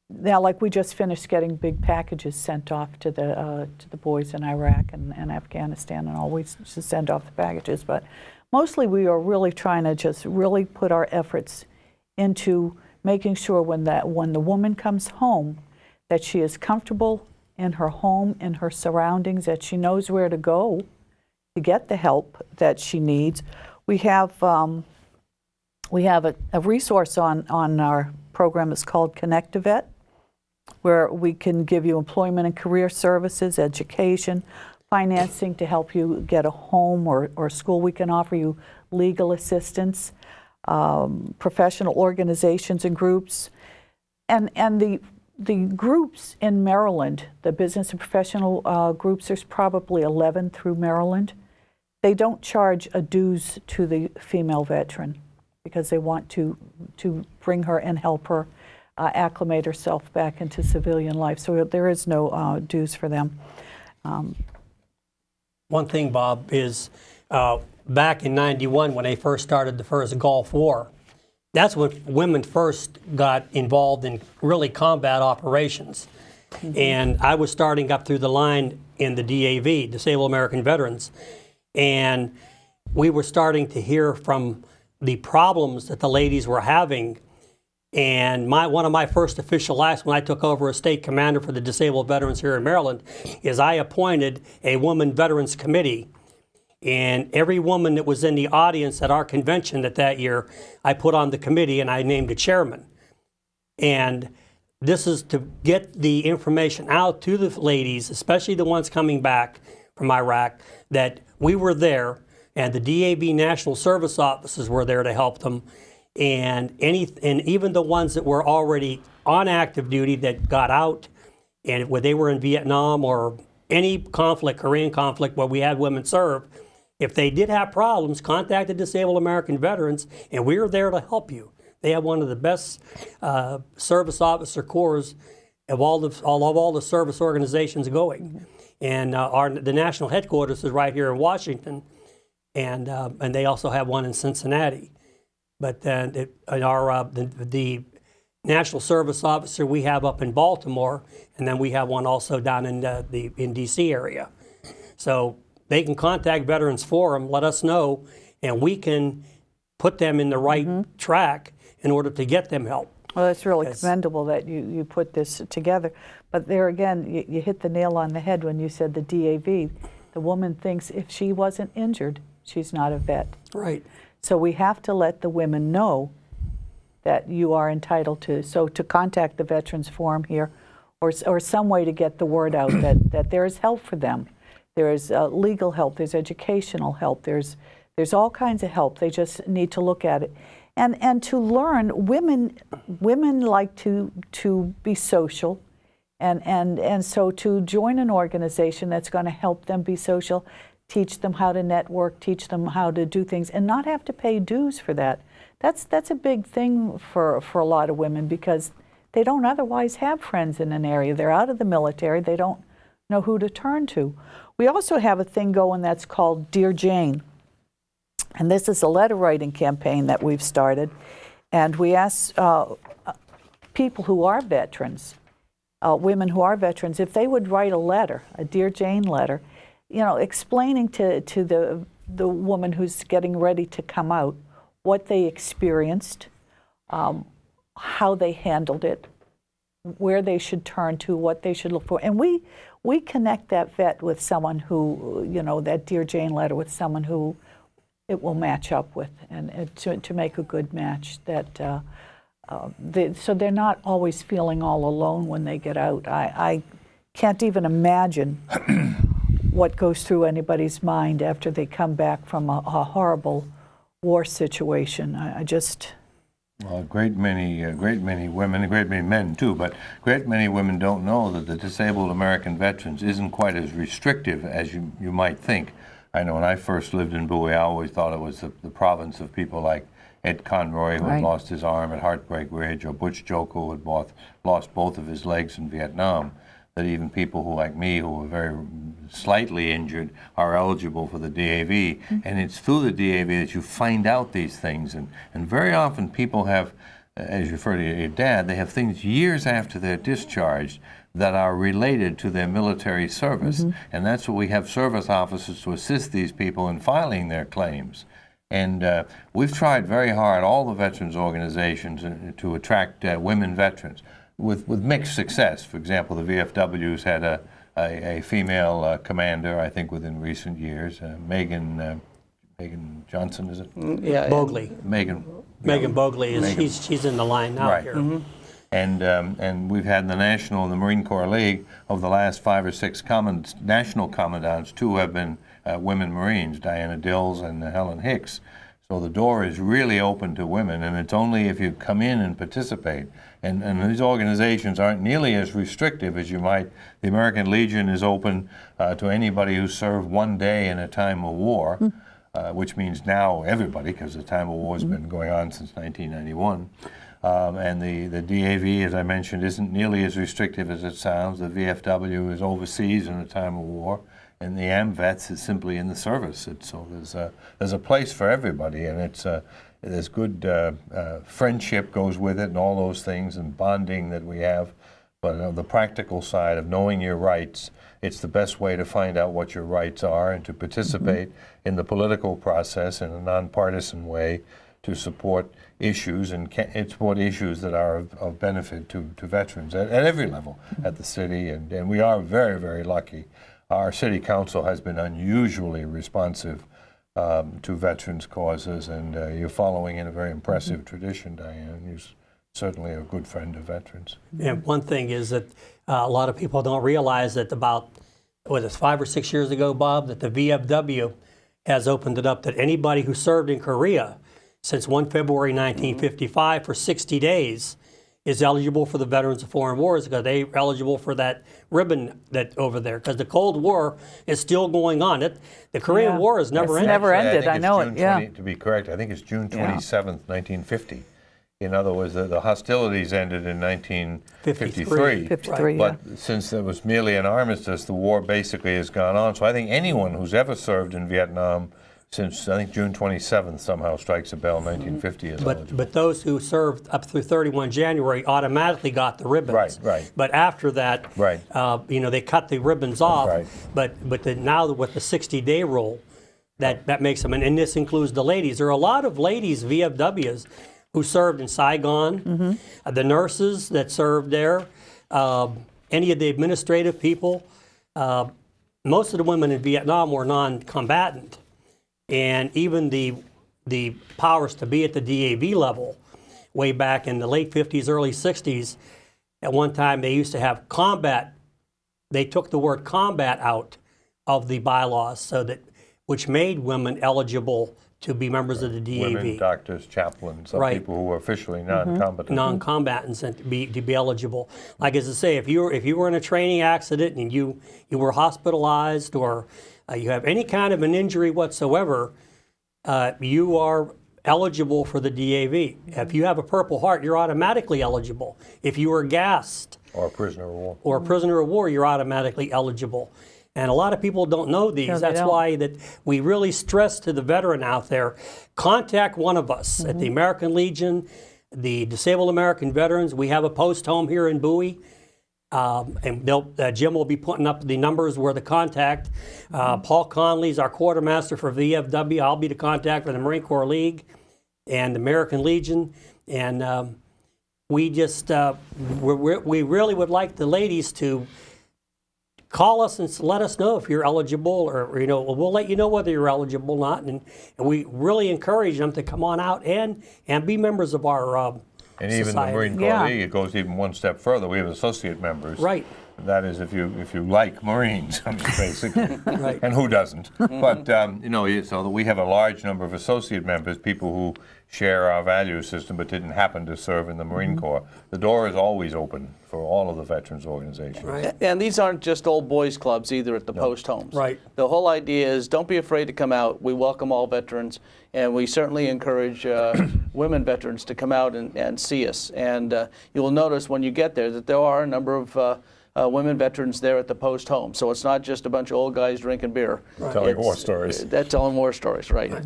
now, like we just finished getting big packages sent off to the boys in Iraq and Afghanistan, and all we just send off the packages. But mostly, we are really trying to just really put our efforts into making sure when the woman comes home, that she is comfortable in her home, in her surroundings, that she knows where to go to get the help that she needs. We have a resource on our program. It's called Connect a Vet, where we can give you employment and career services, education, financing to help you get a home or school. We can offer you legal assistance, professional organizations and groups. And the groups in Maryland, the business and professional groups, there's probably 11 through Maryland. They don't charge a dues to the female veteran because they want to bring her and help her acclimate herself back into civilian life. So there is no dues for them. One thing, Bob, is back in '91 when they first started the first Gulf War, that's when women first got involved in really combat operations. Mm-hmm. And I was starting up through the line in the DAV, Disabled American Veterans, and we were starting to hear from the problems that the ladies were having. And one of my first official acts when I took over as state commander for the disabled veterans here in Maryland is I appointed a woman veterans committee. And every woman that was in the audience at our convention that year, I put on the committee and I named a chairman. And this is to get the information out to the ladies, especially the ones coming back from Iraq, that we were there and the DAV National Service Officers were there to help them. And even the ones that were already on active duty that got out, and where they were in Vietnam or any conflict, Korean conflict where we had women serve, if they did have problems, contact the Disabled American Veterans, and we are there to help you. They have one of the best service officer corps of all the service organizations going, and the national headquarters is right here in Washington, and they also have one in Cincinnati. But the National Service Officer we have up in Baltimore, and then we have one also down in D.C. area. So they can contact Veterans Forum, let us know, and we can put them in the right track in order to get them help. Well, it's really commendable that you put this together. But there again, you hit the nail on the head when you said the DAV. The woman thinks if she wasn't injured, she's not a vet. Right. So we have to let the women know that you are entitled to. So to contact the Veterans Forum here, or some way to get the word out that there is help for them. There is legal help. There's educational help. There's all kinds of help. They just need to look at it, and to learn. Women like to be social, and so to join an organization that's going to help them be social. Teach them how to network, teach them how to do things, and not have to pay dues for that. That's a big thing for a lot of women because they don't otherwise have friends in an area. They're out of the military. They don't know who to turn to. We also have a thing going that's called Dear Jane. And this is a letter writing campaign that we've started. And we ask people who are veterans, women who are veterans, if they would write a letter, a Dear Jane letter, explaining to the woman who's getting ready to come out what they experienced, how they handled it, where they should turn to, what they should look for. And we connect that vet with someone who, that Dear Jane letter with someone who it will match up with, and to make a good match. So they're not always feeling all alone when they get out. I can't even imagine what goes through anybody's mind after they come back from a horrible war situation. Well, a great many women, a great many men too, but a great many women don't know that the Disabled American Veterans isn't quite as restrictive as you might think. I know when I first lived in Bowie, I always thought it was the province of people like Ed Conroy, who had lost his arm at Heartbreak Ridge, or Butch Joko, who had lost both of his legs in Vietnam. That even people who, like me, who were very slightly injured, are eligible for the DAV. And it's through the DAV that you find out these things. And very often people have as you refer to your dad, they have things years after they're discharged that are related to their military service. And that's what we have service officers to assist these people in filing their claims. And we've tried very hard, all the veterans organizations, to attract women veterans with mixed success. For example, the VFW's had a female commander, I think, within recent years, Megan Johnson, is it? Yeah. Bogley. Megan Bogley, she's in the line now Right. here. And we've had in the Marine Corps League, of the last 5 or 6 national commandants, 2 have been women Marines, Diana Dills and Helen Hicks. So the door is really open to women, and it's only if you come in and participate. And these organizations aren't nearly as restrictive as you might. The American Legion is open to anybody who served 1 day in a time of war, which means now everybody, because the time of war has been going on since 1991. And the DAV, as I mentioned, isn't nearly as restrictive as it sounds. The VFW is overseas in a time of war, and the AMVETS is simply in the service. So there's a place for everybody, and there's good friendship goes with it, and all those things, and bonding that we have. But on the practical side of knowing your rights, it's the best way to find out what your rights are and to participate in the political process in a nonpartisan way, to support issues and support issues that are of benefit to veterans at every level at the city. And we are very, very lucky. Our city council has been unusually responsive to veterans' causes, and you're following in a very impressive tradition, Diane. You're certainly a good friend of veterans. And one thing is that a lot of people don't realize that about, 5 or 6 years ago, Bob, that the VFW has opened it up that anybody who served in Korea since 1 February 1955 for 60 days is eligible for the Veterans of Foreign Wars, because they're eligible for that ribbon that over there, because the Cold War is still going on. The Korean War has never ended. Never ended. Actually, I know June it. Yeah. 20, to be correct, I think it's June 27th, 1950. In other words, the hostilities ended in 1953. 53, But since there was merely an armistice, the war basically has gone on. So I think anyone who's ever served in Vietnam since, I think, June 27th somehow strikes a bell, 1950 is eligible. But those who served up through 31 January automatically got the ribbons. Right. But after that, they cut the ribbons off. Right. But now with the 60-day rule, that makes them, and this includes the ladies. There are a lot of ladies, VFWs, who served in Saigon, the nurses that served there, any of the administrative people. Most of the women in Vietnam were non-combatant. And even the powers to be at the DAV level, way back in the late 50s, early 60s, at one time they used to have combat. They took the word combat out of the bylaws, which made women eligible to be members of the DAV. Women, doctors, chaplains, some people who were officially non-combatant. Non-combatants, and to be eligible. Like as I say, if you were in a training accident and you were hospitalized, or you have any kind of an injury whatsoever, you are eligible for the DAV. If you have a Purple Heart, you're automatically eligible. If you were gassed, or a prisoner of war, you're automatically eligible. And a lot of people don't know these. No, That's why that we really stress to the veteran out there, contact one of us at the American Legion, the Disabled American Veterans. We have a post home here in Bowie. And Jim will be putting up the numbers where the contact. Paul Conley's our quartermaster for VFW. I'll be the contact for the Marine Corps League and the American Legion. And we just, we really would like the ladies to call us and let us know if you're eligible, or we'll let you know whether you're eligible or not. And we really encourage them to come on out and be members of our and even society. the Marine Corps League, it goes even one step further. We have associate members. Right. That is, if you like Marines, I mean, basically. Right. And who doesn't? But so we have a large number of associate members, people who share our value system but didn't happen to serve in the Marine Corps. The door is always open for all of the veterans organizations. Right. And these aren't just old boys clubs either at the post homes. Right. The whole idea is don't be afraid to come out. We welcome all veterans, and we certainly encourage women veterans to come out and see us. And you will notice when you get there that there are a number of women veterans there at the post home. So it's not just a bunch of old guys drinking beer. Telling war stories. Telling war stories, right.